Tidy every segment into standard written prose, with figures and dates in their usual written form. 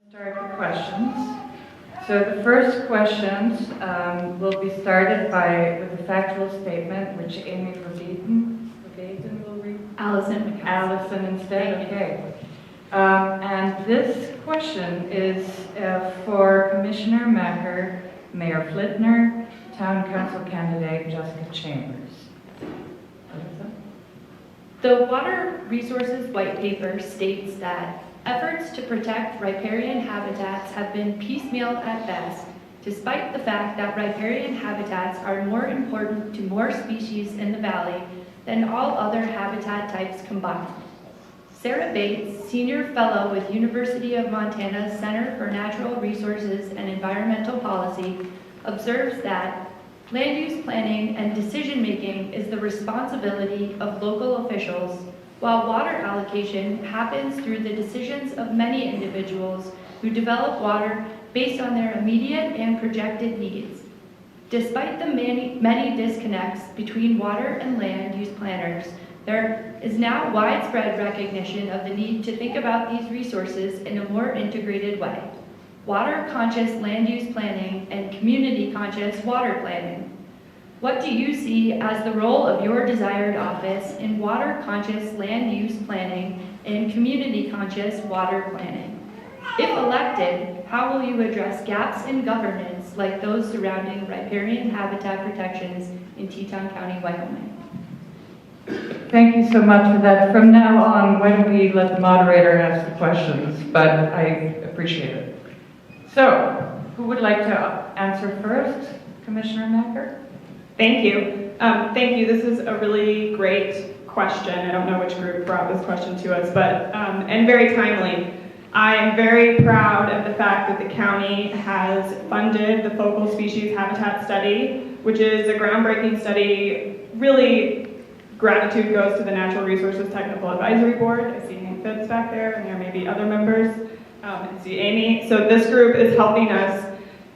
Start the questions. So the first questions will be started with a factual statement, which Amy Verbeeten will read. Allison instead, okay. And this question is for Commissioner Macker, Mayor Flitner, Town Council candidate Jessica Chambers. The Water Resources White Paper states that efforts to protect riparian habitats have been piecemeal at best, despite the fact that riparian habitats are more important to more species in the valley than all other habitat types combined. Sara Bates, Senior Fellow with University of Montana's Center for Natural Resources and Environmental Policy, observes that land use planning and decision-making is the responsibility of local officials, while water allocation happens through the decisions of many individuals who develop water based on their immediate and projected needs. Despite the many disconnects between water and land use planners, there is now widespread recognition of the need to think about these resources in a more integrated way. Water-conscious land use planning and community-conscious water planning. What do you see as the role of your desired office in water-conscious land use planning and community-conscious water planning? If elected, how will you address gaps in governance like those surrounding riparian habitat protections in Teton County, Wyoming? Thank you so much for that. From now on, why don't we let the moderator ask the questions, but I appreciate it. So, who would like to answer first? Commissioner Macker? Thank you. Thank you. This is a really great question. I don't know which group brought this question to us, but and very timely. I am very proud of the fact that the county has funded the focal species habitat study, which is a groundbreaking study. Really, gratitude goes to the Natural Resources Technical Advisory Board. I see Hank Phipps back there, and there may be other members. And see Amy. So this group is helping us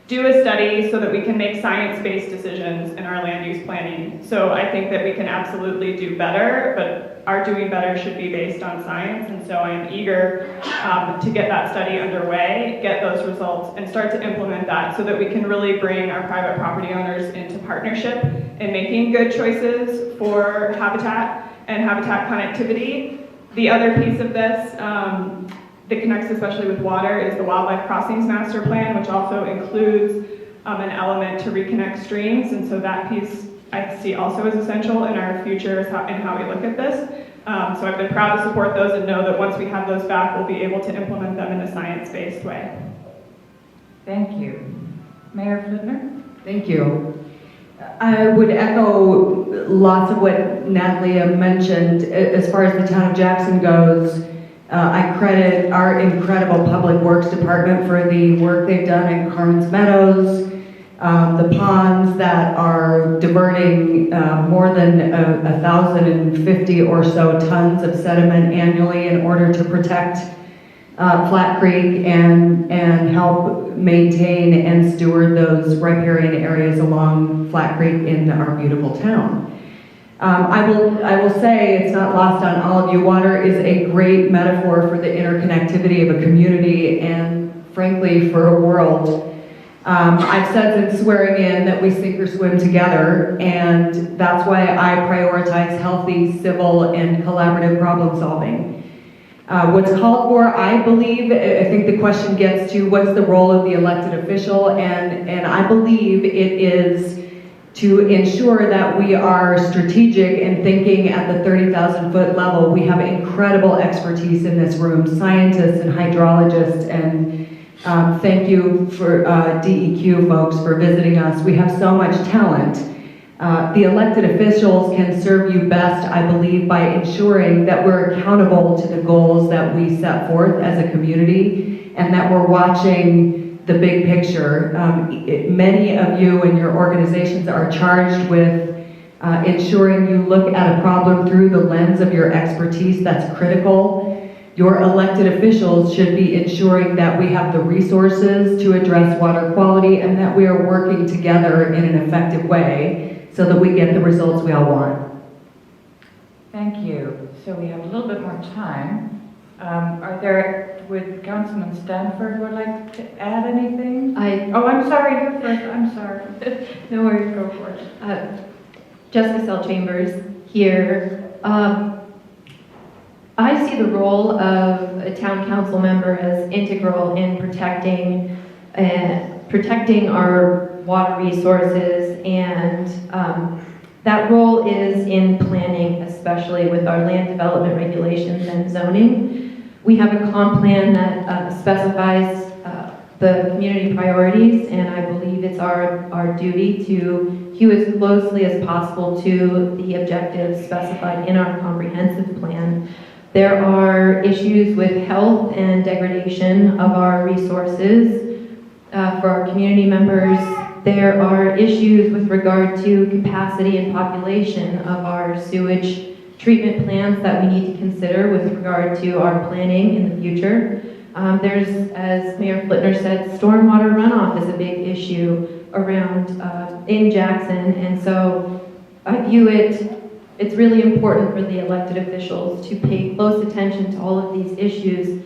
do a study so that we can make science-based decisions in our land use planning. So I think that we can absolutely do better, but our doing better should be based on science. And so I am eager to get that study underway, get those results, and start to implement that so that we can really bring our private property owners into partnership in making good choices for habitat and habitat connectivity. The other piece of this that connects especially with water is the Wildlife Crossings Master Plan, which also includes an element to reconnect streams. And so that piece I see also as essential in our future and how we look at this. So I've been proud to support those and know that once we have those back, we'll be able to implement them in a science-based way. Thank you. Mayor Flitner? Thank you. I would echo lots of what Natalia mentioned. As far as the town of Jackson goes, I credit our incredible Public Works Department for the work they've done in Carlman's Meadows, the ponds that are diverting more than 1,050 or so tons of sediment annually in order to protect Flat Creek and help maintain and steward those riparian areas along Flat Creek in our beautiful town. I will say, it's not lost on all of you, water is a great metaphor for the interconnectivity of a community and frankly for a world. I've said since swearing in that we sink or swim together, and that's why I prioritize healthy, civil, and collaborative problem solving. What's called for, I believe, I think the question gets to what's the role of the elected official, and I believe it is to ensure that we are strategic in thinking at the 30,000-foot level. We have incredible expertise in this room, scientists and hydrologists, and thank you for DEQ folks for visiting us. We have so much talent. The elected officials can serve you best, I believe, by ensuring that we're accountable to the goals that we set forth as a community and that we're watching the big picture. Many of you and your organizations are charged with ensuring you look at a problem through the lens of your expertise. That's critical. Your elected officials should be ensuring that we have the resources to address water quality and that we are working together in an effective way so that we get the results we all want. Thank you. So we have a little bit more time. Are there would Councilman Stanford would like to add anything? Oh, I'm sorry, you're first, I'm sorry. No worries, go for it. Jessica Sell Chambers here. I see the role of a town council member as integral in protecting our water resources, and that role is in planning, especially with our land development regulations and zoning. We have a comp plan that specifies the community priorities, and I believe it's our duty to hew as closely as possible to the objectives specified in our comprehensive plan. There are issues with health and degradation of our resources for our community members. There are issues with regard to capacity and population of our sewage treatment plants that we need to consider with regard to our planning in the future. There's, as Mayor Flitner said, stormwater runoff is a big issue around in Jackson, and so I view it's really important for the elected officials to pay close attention to all of these issues.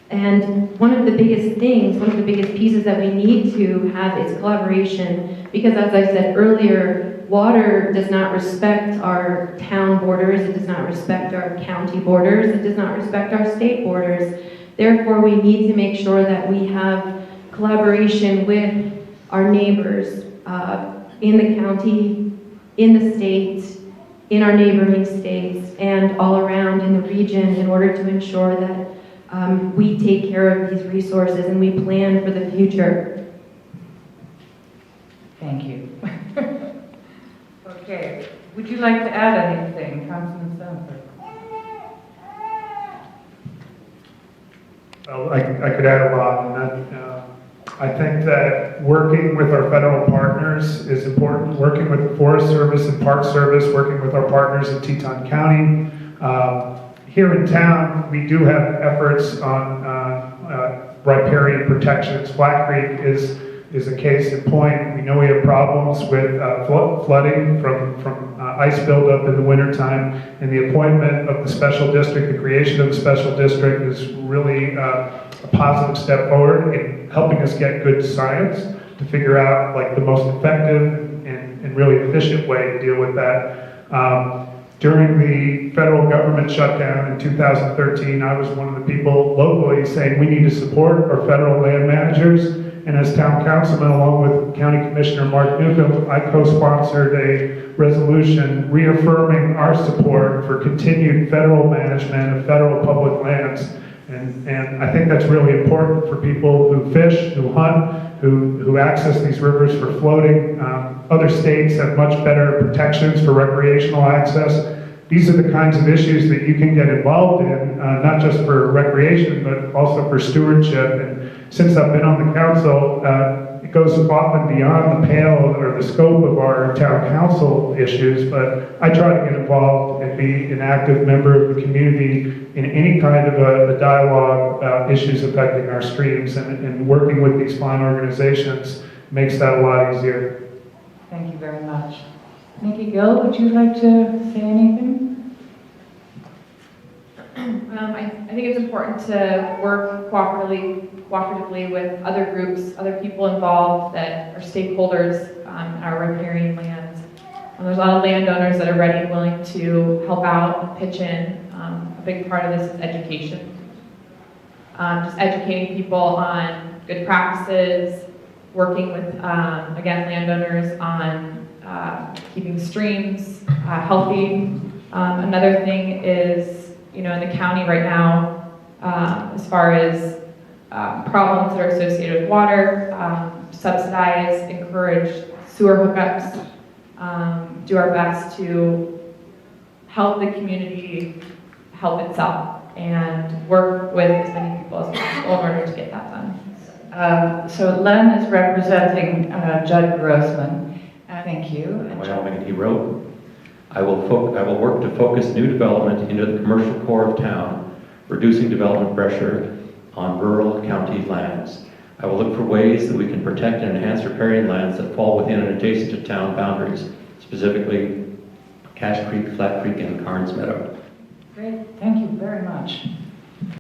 And one of the biggest pieces that we need to have is collaboration, because as I said earlier, water does not respect our town borders, it does not respect our county borders, it does not respect our state borders. Therefore, we need to make sure that we have collaboration with our neighbors in the county, in the state, in our neighboring states, and all around in the region in order to ensure that we take care of these resources and we plan for the future. Thank you. Okay, would you like to add anything, Councilman Stanford? Well, I could add a lot, and that I think that working with our federal partners is important. Working with the Forest Service and Park Service, working with our partners in Teton County. Here in town, we do have efforts on riparian protections. Flat Creek is a case in point. We know we have problems with flooding from ice buildup in the wintertime, and the appointment of the special district, the creation of the special district is really a positive step forward in helping us get good science to figure out like the most effective and really efficient way to deal with that. During the federal government shutdown in 2013, I was one of the people locally saying we need to support our federal land managers. And as town councilman, along with County Commissioner Mark Newcomb, I co-sponsored a resolution reaffirming our support for continued federal management of federal public lands. And I think that's really important for people who fish, who hunt, who access these rivers for floating. Other states have much better protections for recreational access. These are the kinds of issues that you can get involved in, not just for recreation, but also for stewardship. And since I've been on the council, it goes often beyond the pale or the scope of our town council issues, but I try to get involved and be an active member of the community in any kind of a dialogue about issues affecting our streams, and working with these fine organizations makes that a lot easier. Thank you very much. Nikki Gill, would you like to say anything? I think it's important to work cooperatively with other groups, other people involved that are stakeholders in our riparian lands. There's a lot of landowners that are ready and willing to help out and pitch in. A big part of this is education. Just educating people on good practices, working with, again, landowners on keeping streams healthy. Another thing is, in the county right now, as far as problems that are associated with water, subsidize, encourage sewer hookups, do our best to help the community help itself, and work with as many people as possible in order to get that done. So Len is representing Judd Grossman. Thank you. Wyoming, and he wrote, I will work to focus new development into the commercial core of town, reducing development pressure on rural county lands. I will look for ways that we can protect and enhance riparian lands that fall within and adjacent to town boundaries, specifically Cache Creek, Flat Creek, and Carnes Meadow. Great, thank you very much.